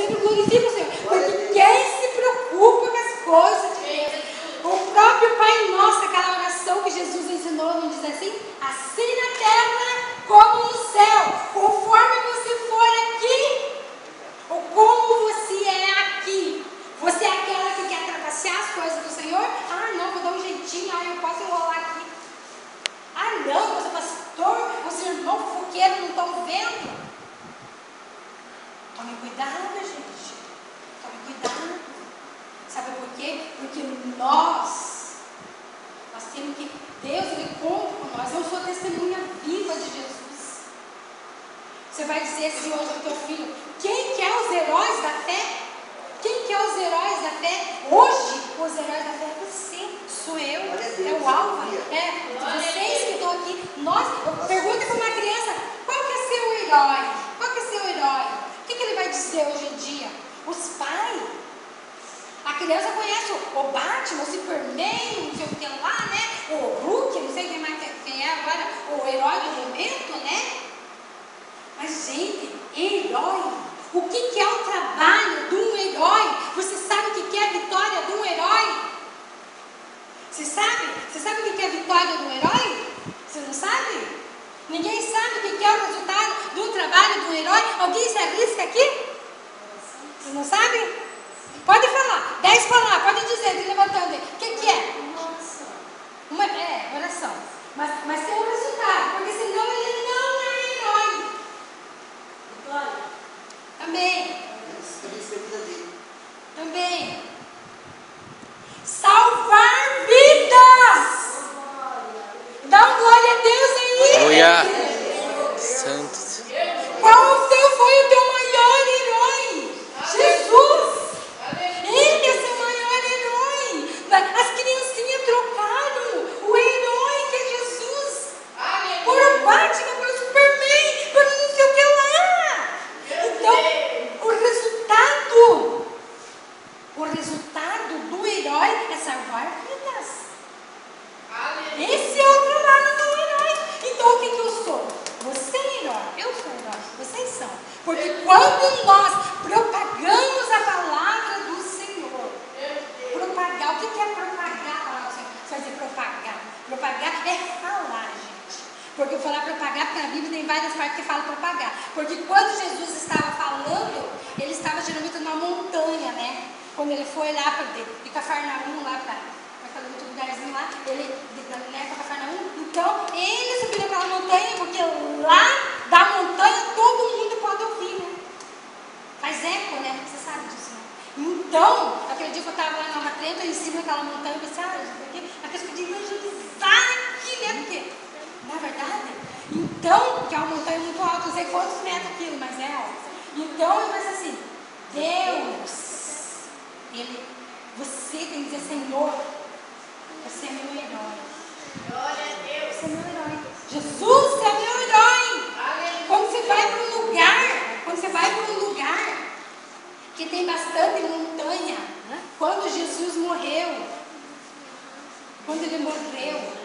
sempre glorifica o Senhor. Porque quem se preocupa com as coisas de Deus? O próprio Pai Nosso, aquela oração que Jesus ensinou, não diz assim? Assim na terra como no céu, conforme você for aqui, ou como você é aqui. Você é aquela que quer trapacear as coisas do Senhor? Ah, não, vou dar um jeitinho, eu posso enrolar aqui. Ah, não, mas o pastor, os irmãos fofoqueiros não estão vendo. Tome cuidado, gente. Tome cuidado. Sabe por quê? Porque nós temos que, Deus, Ele conta com nós. Eu sou testemunha viva de Jesus. Você vai dizer assim hoje para o teu filho, quem que é os heróis da fé? Quem que é os heróis da fé? Hoje, os heróis da fé é você, sou eu, é o Alva, vocês que estão aqui. Pergunta para uma criança, qual que é seu herói? Qual que é seu herói? O que ele vai dizer hoje em dia? Os pais. A criança conhece o Batman, o Superman, não sei o que lá, né? O Hulk, não sei quem é agora, o herói do momento, né? Mas, gente, herói. O que é o trabalho de um herói? Você sabe o que é a vitória de um herói? Você sabe? Você sabe o que é a vitória de um herói? Você não sabe? Ninguém sabe o que é o resultado do trabalho de um herói? Alguém se arrisca aqui? Você não sabe? Pode falar. 10 palavras, pode dizer, levantando aí. O que é? Oração. Mas tem um resultado, porque senão ele não é herói. Vitória. Também. Também. Salvar vidas. Dá glória a Deus aí. Aleluia. Santo. Qual foi o teu maior herói? Jesus. Ele é seu maior herói. As criancinhas trocaram o herói que é Jesus por o Batman, por o Superman, por não sei o que lá. Então, o resultado do herói é salvar vidas. Esse é o trabalho do herói. Então, o que eu sou? Você é herói, eu sou herói, vocês são. Porque quando nós propagamos a palavra do Senhor, propagar, o que é propagar a palavra do Senhor? Você vai dizer propagar. Propagar é falar, gente. Porque eu falar propagar, porque na Bíblia tem várias partes que falam propagar. Porque quando Jesus estava falando, ele estava geralmente numa montanha, né? Quando ele foi lá de Cafarnaum, lá para aquele outro lugarzinho lá, ele, para Cafarnaum, então ele subiu naquela montanha, porque lá da montanha todo mundo pode ouvir, né? Faz eco, né? Você sabe disso, né? Então, aquele dia que eu estava lá na Trenta, em cima daquela montanha, eu pensei, a pessoa podia evangelizar aqui, né? Porque, na verdade, então, que é uma montanha muito alta, não sei quantos metros aquilo, mas é alto. Então, eu pensei assim, Deus, você tem que dizer, Senhor, você é meu herói. Glória a Deus. Você é meu herói. Jesus é meu herói. Quando você vai para um lugar que tem bastante montanha, né? Quando Jesus morreu, quando ele morreu,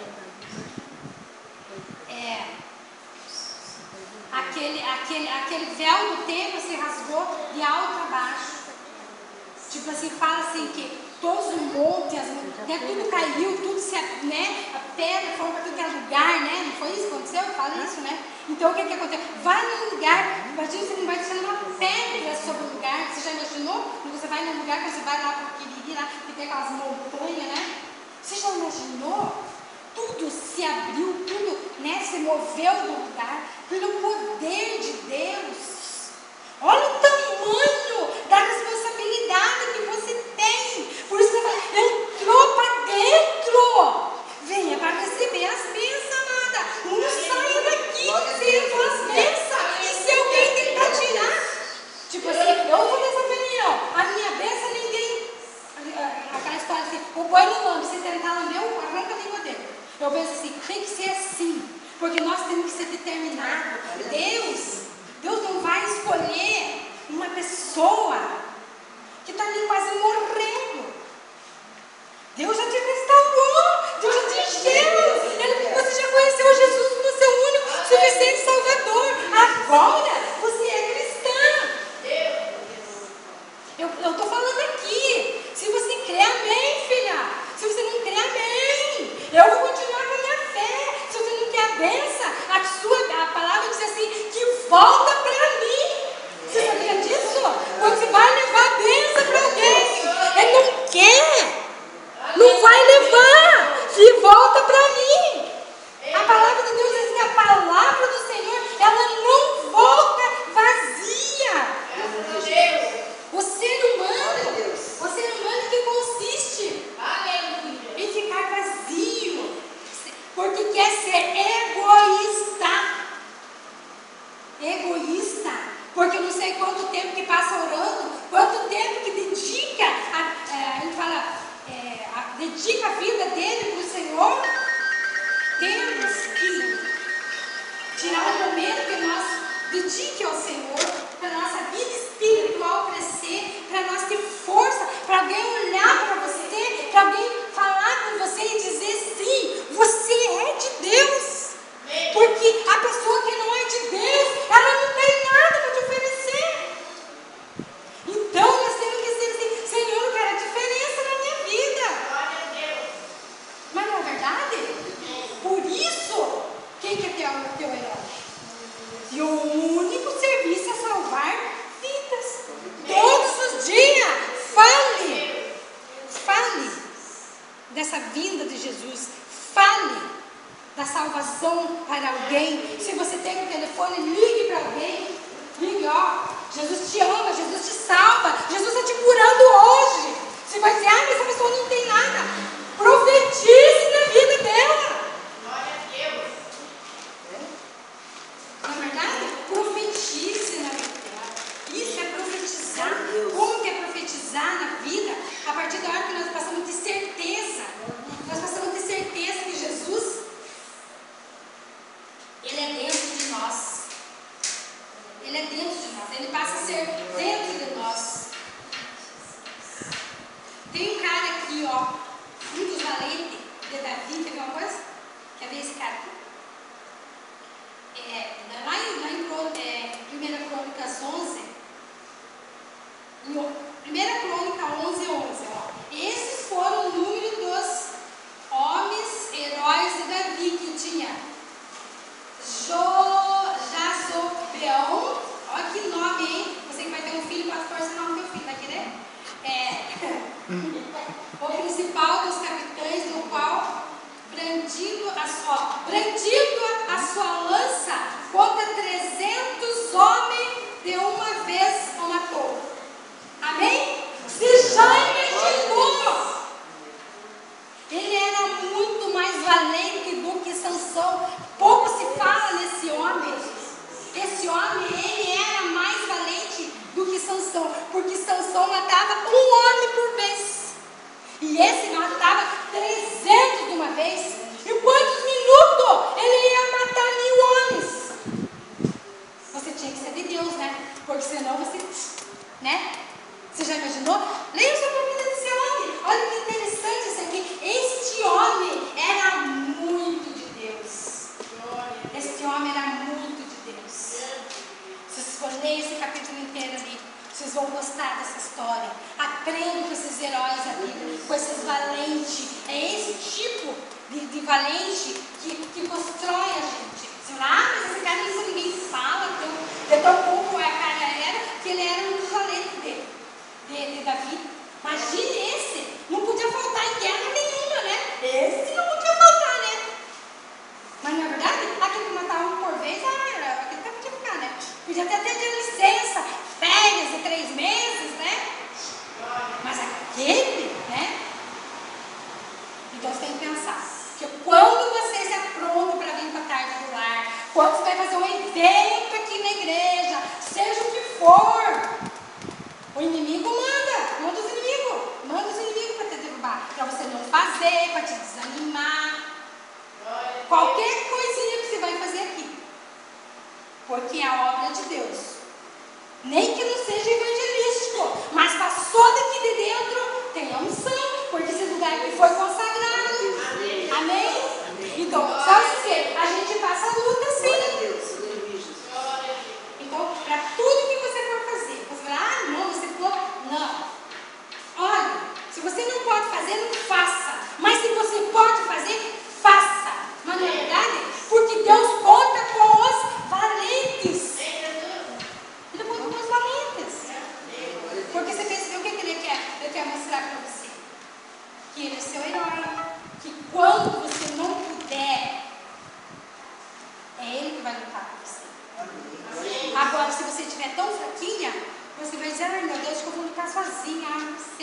aquele véu do templo se rasgou de alto a baixo. Tipo assim, fala assim que todos os montes, tudo caiu, tudo a pedra foi para tudo que é lugar, né? Não foi isso que aconteceu? Fala isso, né? Então o que aconteceu? Vai num lugar, imagina você não vai deixando uma pedra sobre o lugar. Você já imaginou? Quando você vai num lugar, quando você vai lá para o Quiriri, lá, que tem aquelas montanhas, né? Você já imaginou? Tudo se abriu, tudo, né, se moveu do lugar pelo poder de Deus. Olha o tamanho da responsabilidade que você tem. Por isso que você fala, entrou para dentro. Venha para receber as bênçãos, amada. Não saia daqui sem as bênçãos. E se alguém tentar tirar, tipo assim, eu vou nessa opinião. A minha bênção ninguém. Aquela história assim, o boi não lambe, se tentar lamber, arranca a língua dele. Eu penso assim, tem que ser assim. Porque nós temos que ser determinados. Deus não vai escolher uma pessoa que está ali quase morrendo. Deus já te restaurou, Deus já te encheu. Você já conheceu Jesus como seu único, suficiente Salvador. Agora você é cristã. Quando você vai levar a bênção para alguém, ele não quer. Não vai levar. Se volta para mim. A palavra de Deus diz que a palavra do Senhor, ela não volta vazia. O ser humano que consiste em ficar vazio, porque quer ser egoísta, porque não sei quanto tempo que passa orando, quanto tempo que dedica, dedica a vida dele para o Senhor. Temos que tirar um momento que nós dedique ao Senhor, para a nossa vida espiritual crescer, para nós ter força, para alguém olhar para você, para alguém falar com você e dizer sim, você é de Deus. Porque a pessoa que não é de Deus, ela não tem nada para te oferecer. Então nós temos que dizer assim, Senhor, eu quero a diferença na minha vida. Mas não é verdade? Por isso, quem que é o teu herói? E o único serviço é salvar vidas. Todos os dias, fale dessa vinda de Jesus. Fale da salvação para alguém. Se você tem um telefone, ligue para alguém. Ligue, ó, Jesus te ama, Jesus te salva, Jesus está te curando hoje. Você vai dizer, mas essa pessoa não tem nada. Profetize na vida dela. Não é verdade? Profetize na vida dela. Isso é profetizar. Como que é profetizar na vida? A partir da hora que nós passamos a ter certeza. Nós passamos a ter certeza que Jesus, Ele é dentro de nós. Ele é dentro de nós. Ele passa a ser dentro de nós. Tem um cara aqui, ó, um dos valentes de Davi. Quer ver uma coisa? Quer ver esse cara aqui? Lá em 1 Crônicas 11, em 1 Crônica 11, ó, esses foram o número dos homens heróis de Davi, que tinha Jazobeão, olha que nome, hein? Você que vai ter um filho, pode pôr esse nome do teu filho, vai querer? O principal dos capitães, do qual brandindo a sua lança contra 300 homens de uma vez o matou. Amém? Você já imaginou? Ele era muito mais valente do que Sansão. Pouco se fala nesse homem. Esse homem, ele era mais valente do que Sansão, porque Sansão matava um homem por vez. E esse matava 300 de uma vez. Em quantos minutos ele ia matar 1000 homens? Você tinha que ser de Deus, né? Porque senão você, né? Você já imaginou? Leia sobre a vida desse homem. Olha que interessante isso aqui. Este homem era muito de Deus. Este homem era muito de Deus. Se vocês forem ler esse capítulo inteiro ali, vocês vão gostar dessa história. Aprenda com esses heróis ali, com esses valentes. É esse tipo de valente que constrói a gente. Você fala, mas esse cara isso ninguém fala, de tão pouco a cara era, que ele era um dos valentes de Davi. Imagine esse, não podia faltar em guerra nenhuma, né? Esse não podia faltar, né? Mas não é verdade? Aquele que matava um por vez, aquele que podia ficar, né? Podia até ter licença, férias de 3 meses, né? Mas aquele, né? Então você tem que pensar que quando você se apronta para vir para a tarde do lar, quando você vai fazer um evento aqui na igreja, seja o que for,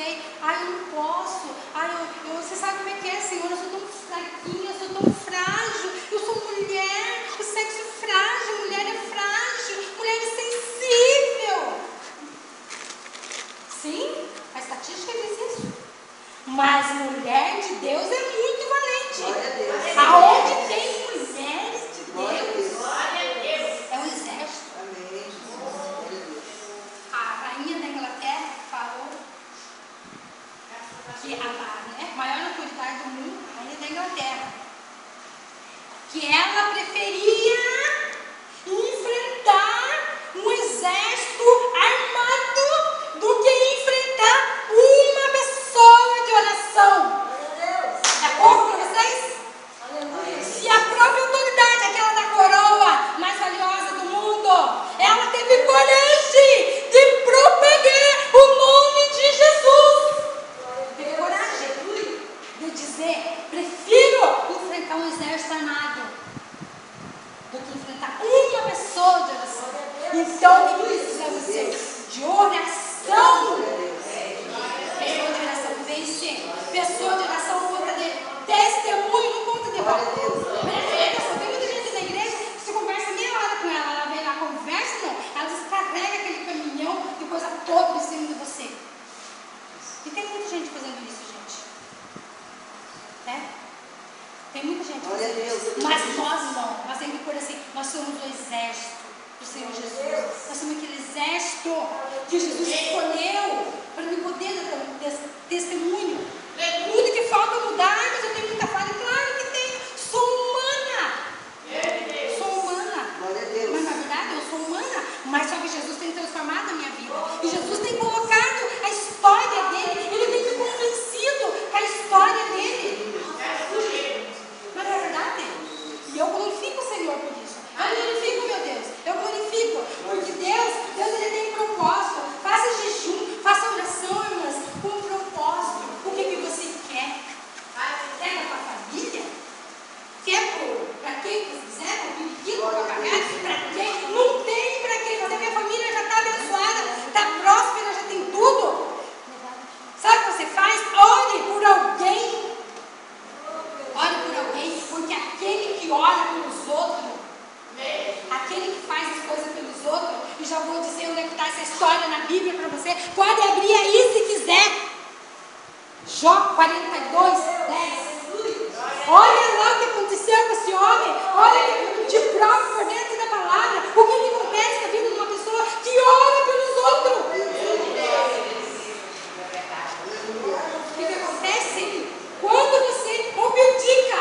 sei. Ai, eu não posso. Ai, você sabe como é que é, Senhor? Eu sou tão fraquinha, eu sou tão frágil. Eu sou mulher, o sexo é frágil, mulher é frágil, mulher é sensível. Sim, a estatística diz isso. Mas mulher de Deus é muito valente. Aonde tem mulheres de Deus, é um exército. A rainha da Inglaterra falou que a maior autoridade do mundo, a rainha da Inglaterra, que ela preferia enfrentar um exército armado do que enfrentar uma pessoa de oração. É pouco para vocês? Se a própria autoridade, aquela da coroa mais valiosa do mundo, ela teve coragem de propagar o nome de Jesus. Teve coragem de dizer: prefiro enfrentar um exército armado do que enfrentar uma pessoa de oração. Então, o que precisamos ser? De oração. Pessoa de oração vence. Pessoa de oração conta de testemunho, não conta de valor. Tem muita gente na igreja que você conversa meia hora com ela, ela vem lá, conversa, não. Ela descarrega aquele caminhão de coisa toda em cima de você. E tem muita gente fazendo isso, gente. Tem muita gente fazendo isso. Mas nós não. Nós temos que pôr assim: nós somos o exército do Senhor Jesus. Nós somos aquele exército que Jesus escolheu para me poder dar testemunho. Tudo que falta mudar, mas eu tenho muita falha. Claro que tenho. Sou humana. Sou humana. Mas na verdade eu sou humana. Mas só que Jesus tem transformado a minha vida. E Jesus tem colocado a história dele. Ele tem me convencido com a história dele. Mas não é verdade? E eu glorifico o Senhor por isso. Eu glorifico, meu Deus. Eu glorifico. Porque Deus ele tem propósito. Faça jejum, faça oração, irmãs, com propósito. O que você quer? Quer para a tua família? Quer para quem você quiser? Para o periquito, para o papagaio? Para quem? Não tem para quem. Mas a minha família já está abençoada, está próspera, já tem tudo. Sabe o que você faz? Ore por alguém. Ore por alguém, porque aquele que ora pelos outros, aquele que faz as coisas pelos outros, e já vou dizer onde é que está essa história na Bíblia para você, pode abrir aí se quiser. Jó 42, 10. Olha lá o que aconteceu com esse homem. Olha de prova por dentro da palavra. O que acontece na vida de uma pessoa que ora pelos outros? O que acontece? Quando você abdica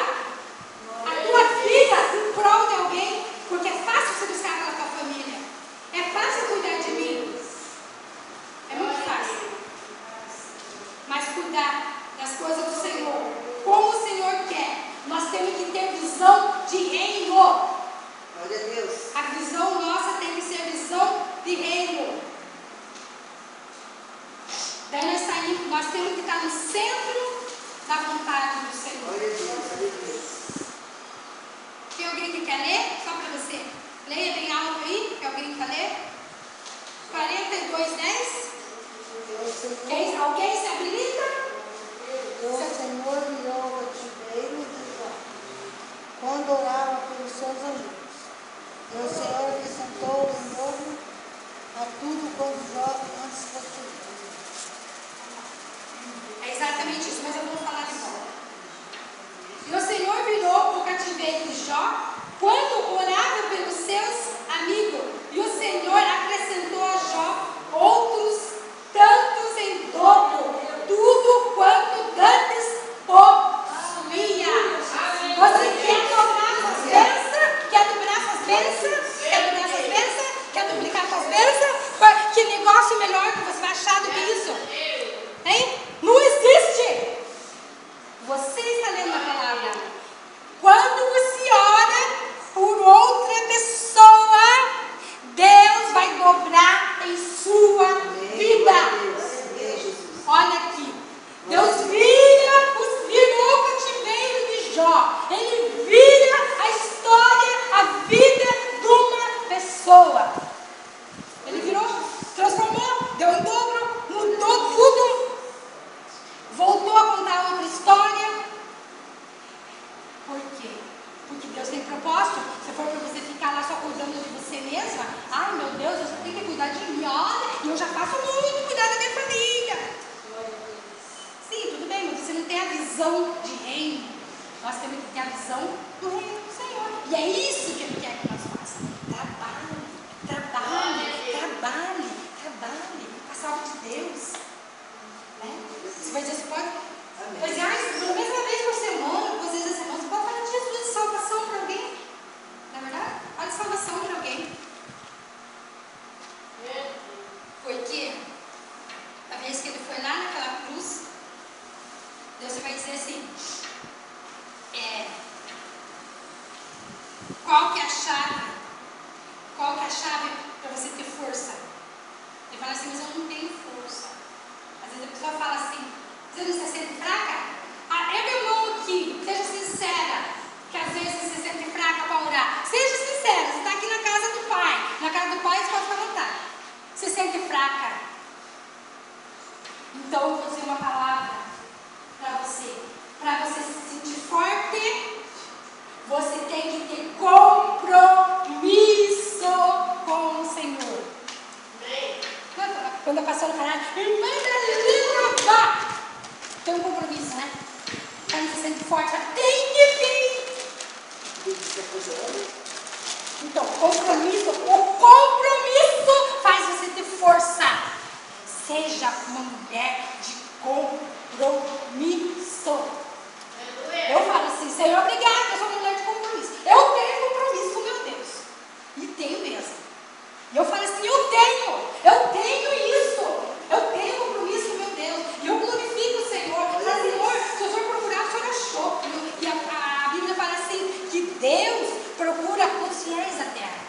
a tua vida em prol de alguém, porque é fácil você buscar pela tua família, é fácil cuidar de mim, é muito fácil. Mas cuidar das coisas do Senhor, como o Senhor quer, nós temos que ter visão de reino. Glória a Deus. A visão nossa tem que ser visão de reino. Daí nós temos que estar no centro da vontade do Senhor. Glória a Deus, glória a Deus. Tem alguém que quer ler? Só para você. Leia bem alto aí. Tem alguém que quer ler? 42, 10. Alguém se habilita? O Senhor virou o cativeiro de Jó, quando orava pelos seus amigos. E o Senhor acrescentou de novo a tudo quanto Jó antes possuía. É exatamente isso, mas eu vou falar de volta. E o Senhor virou o cativeiro de Jó quando orava pelos seus amigos. E o Senhor acrescentou a Jó outros tantos em dobro, tudo quanto dantes possuía. Você quer dobrar suas bênçãos? Quer dobrar suas bênçãos? Quer dobrar suas bênçãos? Quer duplicar suas bênçãos? Que negócio melhor que você vai achar do que isso? Hein? Não existe. Você está lendo a palavra. Quando você ora por outra pessoa, Deus vai dobrar em sua vida. Olha aqui. Deus virou o cativeiro de Jó. Ele vira a história, a vida de uma pessoa. Ele virou, transformou, deu em dobro, mudou Deus. Né? Você vai dizer, você pode. Vai dizer, pelo menos uma vez por semana, 2 vezes a semana, você pode falar de Jesus, de salvação para alguém. Não é verdade? Fala de salvação para alguém. Porque a vez que ele foi lá naquela cruz, Deus vai dizer assim, qual que é a chave? Qual que é a chave para você ter força? Ele fala assim, mas eu não tenho força. Às vezes a pessoa fala assim, você não se sente fraca? Ergue a mão aqui, seja sincera, que às vezes você se sente fraca para orar. Seja sincera, você está aqui na casa do Pai. Na casa do Pai você pode ficar à vontade. Você se sente fraca? Então eu vou dizer uma palavra para você. Para você se sentir forte, você tem que ter compromisso com o Senhor. Quando a pastora falar, irmã da tem um compromisso, né? Quando você se sente forte, tem que vir. Então, o compromisso faz você ter força. Seja uma mulher de compromisso. Eu falo assim, Senhor, obrigada, eu sou uma mulher de compromisso. Eu tenho compromisso com meu Deus. E tenho mesmo. E eu falo assim, eu tenho isso. Eu tenho compromisso com meu Deus. E eu glorifico o Senhor. Falo, Senhor, se o Senhor procurar, o Senhor achou. E a Bíblia fala assim, que Deus procura os fiéis da terra.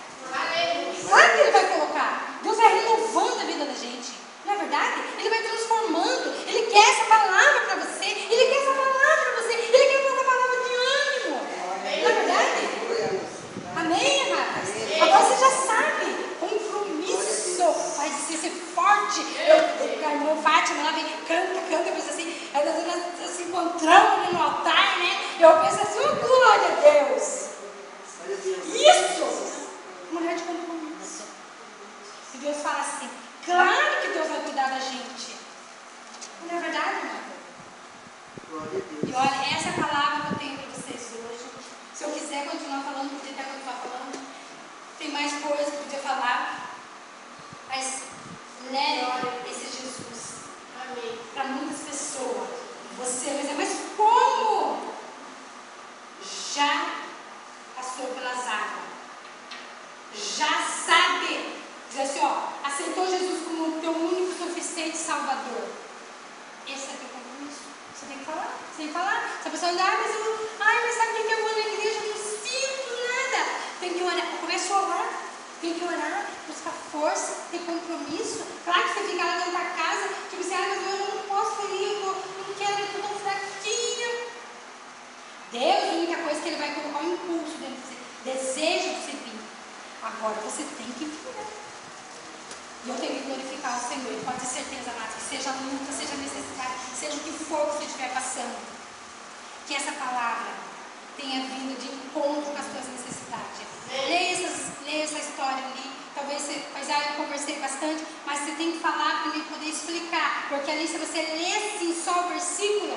Claro que Ele vai colocar. Deus vai renovando a vida da gente. Não é verdade? Ele vai transformando. Ele quer essa palavra para você. Ele quer essa palavra para você. Ele quer essa palavra de ânimo. Não é verdade? Amém, amadas? Agora você já sabe. Compromisso faz você ser forte. A irmã Fátima lá vem, canta, eu penso assim, nós se encontramos ali no altar, né? Eu penso assim, oh, glória a Deus. Isso! Mulher de compromisso. E Deus fala assim, claro que Deus vai cuidar da gente. Não é verdade, irmã? E olha, essa é a palavra que eu tenho para vocês hoje. Se eu quiser continuar falando, podia até continuar falando. Tem mais coisas que eu podia falar. Mas leve esse Jesus. Para muitas pessoas. Você vai dizer, mas como? Já passou pelas águas. Já sabe. Diz assim, ó, aceitou Jesus como o teu único suficiente Salvador. Esse é teu compromisso. Você tem que falar. Você tem que falar. Se a pessoa andar, mas sabe o que eu vou na igreja? Eu não sinto nada. Tem que orar. Começa a orar. Tem que orar, buscar força, ter compromisso. Claro que você fica lá dentro da casa, tipo assim, mas eu não posso ir, eu não quero, eu estou tão fraquinha. Deus, a única coisa que Ele vai colocar um impulso dentro de você. Desejo de você vir. Agora você tem que vir. E eu tenho que glorificar o Senhor. E pode ter certeza, amado, que seja luta, seja necessidade, seja o que for que você estiver passando, que essa palavra tenha vindo de encontro com as suas necessidades. Leia essa história ali. Talvez você, eu conversei bastante, mas você tem que falar para mim poder explicar. Porque ali, se você lê assim só o versículo,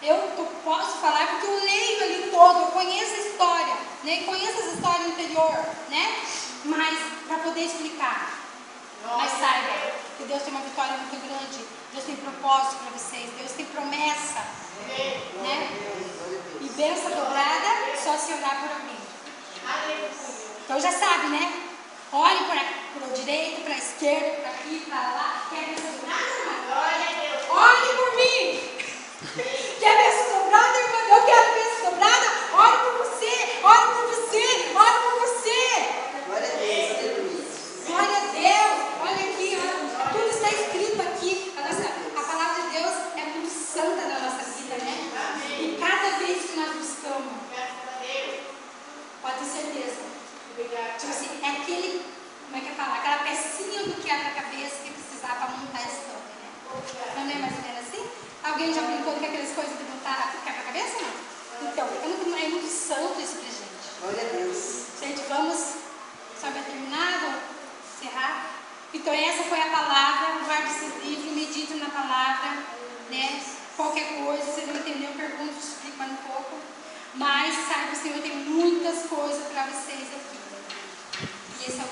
eu posso falar porque eu leio ali todo, eu conheço a história, né? Conheço essa história anterior, né? Mas para poder explicar. Mas saiba que Deus tem uma vitória muito grande. Deus tem propósito para vocês. Deus tem promessa, né? E bênção dobrada só se orar por alguém. Então já sabe, né? Olhe para o direito, para a esquerda, para aqui, para lá. Quer bênção dobrada, irmã? Olhe por mim. Quer bênção dobrada, irmã? Eu quero bênção dobrada. Olhe por você, olhe por você, olhe por você. Glória a Deus. Glória a Deus. Olha aqui, olha. Tudo está escrito aqui. A palavra de Deus é muito santa na nossa vida, né? E cada vez que nós buscamos, pode ter certeza. Tipo assim, é aquele, como é que é falar? Aquela pecinha do quebra-cabeça que precisava para montar a história, né? Não é mais ou menos assim? Alguém já brincou com aquelas coisas de montar quebra-cabeça, não? Então, é muito santo isso pra gente. Glória a Deus. Gente, vamos só para terminar, vou encerrar. Então, essa foi a palavra. Guarde esse livro, medite na palavra, né? Qualquer coisa, se você não entendeu, pergunta, explica mais um pouco. Mas saiba que o Senhor tem muitas coisas para vocês aqui. E esse é o